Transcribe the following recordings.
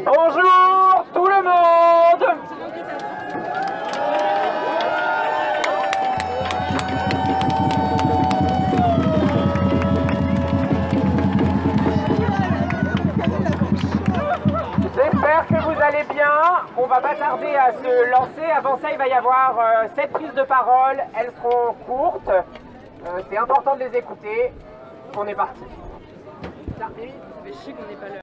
Bonjour tout le monde. J'espère que vous allez bien. On va pas tarder à se lancer. Avant ça, il va y avoir 7 prises de parole. Elles seront courtes. C'est important de les écouter. On est parti. Ça fait chier qu'on n'est pas là.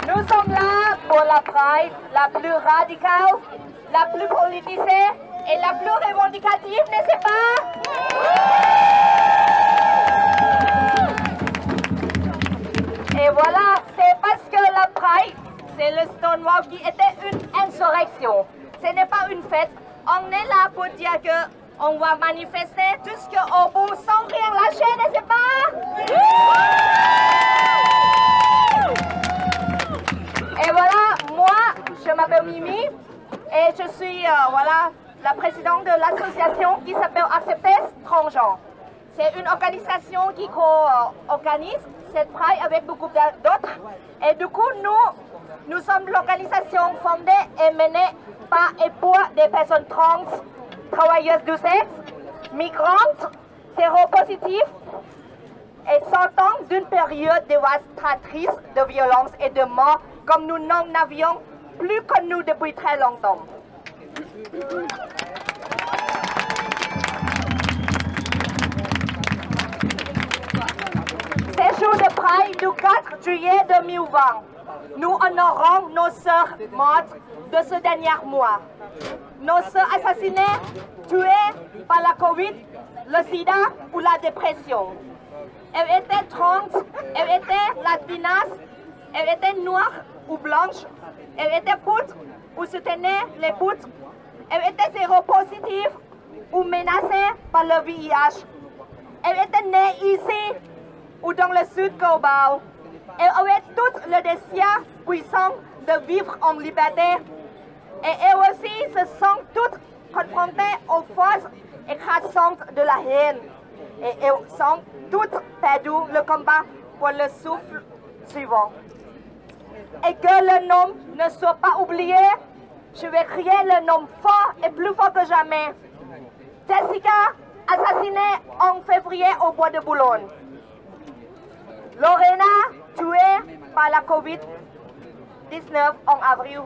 Nous sommes là pour la Pride la plus radicale, la plus politisée et la plus revendicative, n'est-ce pas? Et voilà, c'est parce que la Pride, c'est le Stonewall qui était une insurrection. Ce n'est pas une fête. On est là pour dire qu'on va manifester tout ce qu'on peut sans rien lâcher, n'est-ce pas? Et voilà, moi, je m'appelle Mimi et je suis voilà, la présidente de l'association qui s'appelle Accepter Transgenre. C'est une organisation qui co-organise cette Pride avec beaucoup d'autres. Et du coup, nous sommes l'organisation fondée et menée par et pour des personnes trans, travailleuses du sexe, migrantes, séropositives et sortant d'une période dévastatrice de violence et de mort comme nous n'en avions plus connu depuis très longtemps. Ces jours de Pride du 4 juillet 2020, nous honorons nos sœurs mortes de ce dernier mois. Nos sœurs assassinées, tuées par la Covid, le sida ou la dépression. Elles étaient trans, elles étaient latinas, elles étaient noires ou blanches, elles étaient putes ou soutenaient les putes, elles étaient séropositives ou menacées par le VIH. Elles étaient nées ici ou dans le sud global. Elles avaient toutes le désir puissant de vivre en liberté. Et elles aussi se sont toutes confrontées aux forces écrasantes de la haine. Et elles sont toutes perdues le combat pour le souffle suivant. Et que le nom ne soit pas oublié, je vais crier le nom fort et plus fort que jamais. Jessica, assassinée en février au bois de Boulogne. Lorena, tuée par la Covid-19 en avril.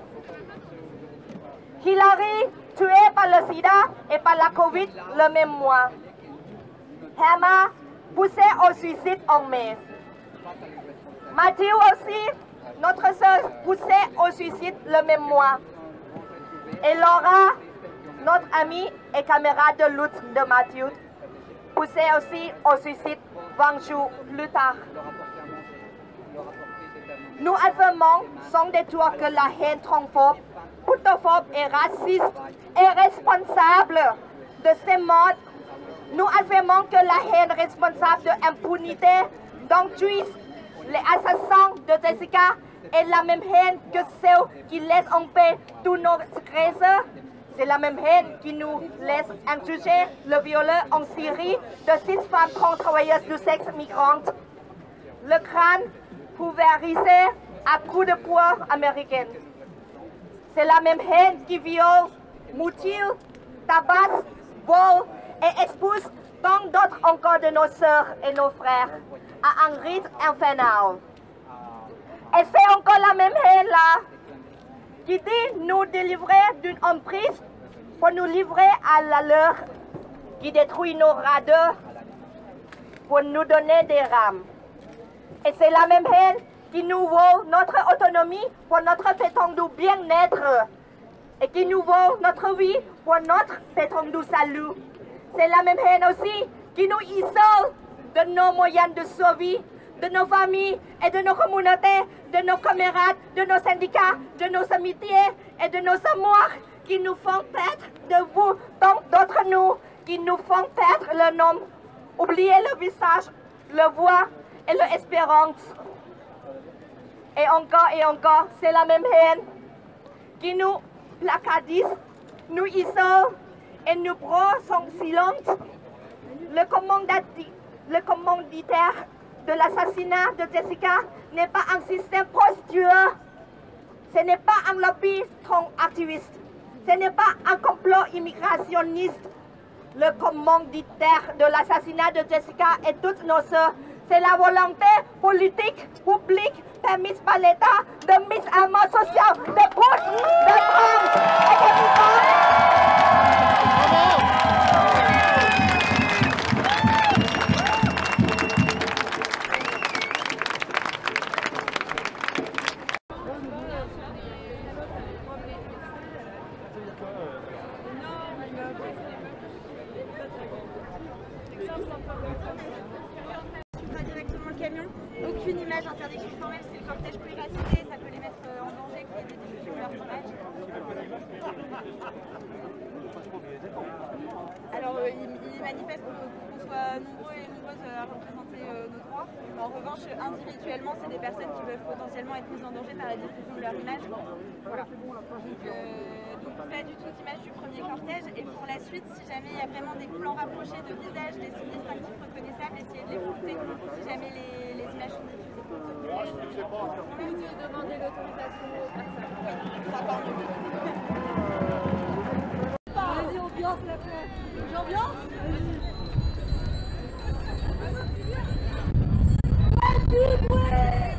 Hillary, tuée par le sida et par la Covid le même mois. Emma, poussée au suicide en mai. Matthew aussi, notre sœur, poussée au suicide le même mois. Et Laura, notre amie et camarade de lutte de Matthew, poussée aussi au suicide 20 jours plus tard. Nous affirmons sans détour que la haine transphobe, putophobe et raciste est responsable de ces morts. Nous affirmons que la haine responsable de l'impunité dont jouissent les assassins de Jessica est la même haine que celle qui laisse en paix tous nos agresseurs. C'est la même haine qui nous laisse injuger le violeur en Syrie de 6 femmes trans travailleuses du sexe migrantes. Le crâne pulvérisé à coups de poing américaine. C'est la même haine qui viole, mutile, tabasse, vole et expulse tant d'autres encore de nos sœurs et nos frères à un rythme infernal. Et c'est encore la même haine là qui dit nous délivrer d'une emprise pour nous livrer à la leur, qui détruit nos radars pour nous donner des rames. Et c'est la même haine qui nous vole notre autonomie pour notre prétendu bien-être et qui nous vole notre vie pour notre prétendu salut. C'est la même haine aussi qui nous isole de nos moyens de survie, de nos familles et de nos communautés, de nos camarades, de nos syndicats, de nos amitiés et de nos amours qui nous font perdre de vous, tant d'autres nous, qui nous font perdre le nom, oublier le visage, le voix et l'espérance. et encore, c'est la même haine qui nous placardise, nous isole et nous prend son silence. Le commanditaire de l'assassinat de Jessica n'est pas un système prostitueux, ce n'est pas un lobby activiste, ce n'est pas un complot immigrationniste. Le commanditaire de l'assassinat de Jessica et toutes nos sœurs, c'est la volonté politique, publique, permise par l'État de mise à mort sociale, de couches, de trans et de migrants. Aucune image d'interdiction formelle, c'est le cortège plus racisé, ça peut les mettre en danger, créer des diffusions de leur image. Alors, ils manifestent qu'on soit nombreux et nombreuses à représenter nos droits. En revanche, individuellement, c'est des personnes qui peuvent potentiellement être mises en danger par la diffusion de leur image. Voilà. Donc pas du tout d'image du premier cortège. Et pour la suite, si jamais il y a vraiment des plans rapprochés de visages, des signes distinctifs reconnaissables, essayez de les flouter si jamais les images sont diffusées. On peut demander l'autorisation aux personnes. Vas-y, ambiance la fête. J'ambiance. Vas-y, ouais.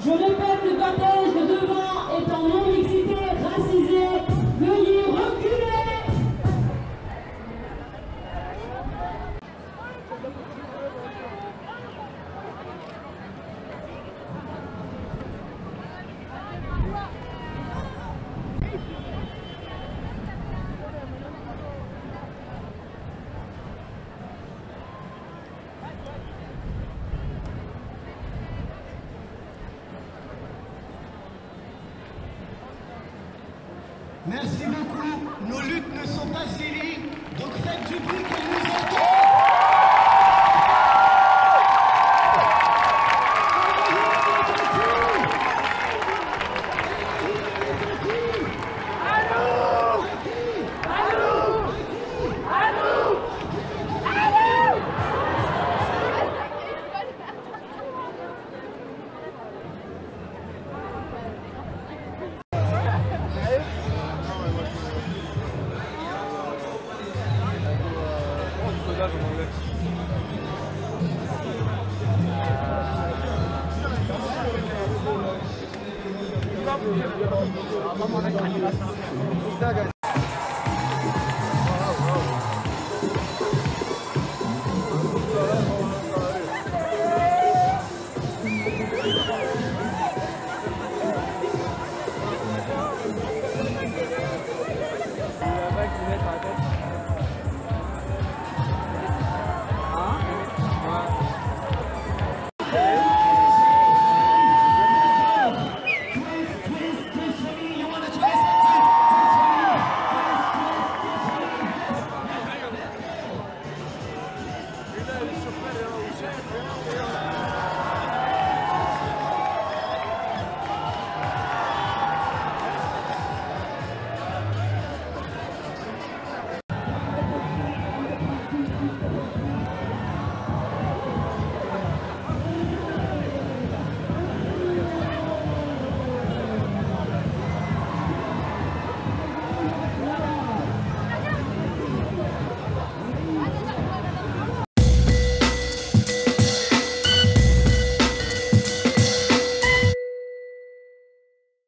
Je répète, le cortège de devant est en non-mixité racisée. Veuillez reculer. Merci beaucoup. Nos luttes ne sont pas scellées, donc faites du bruit qu'elles nous entendent. Vamos a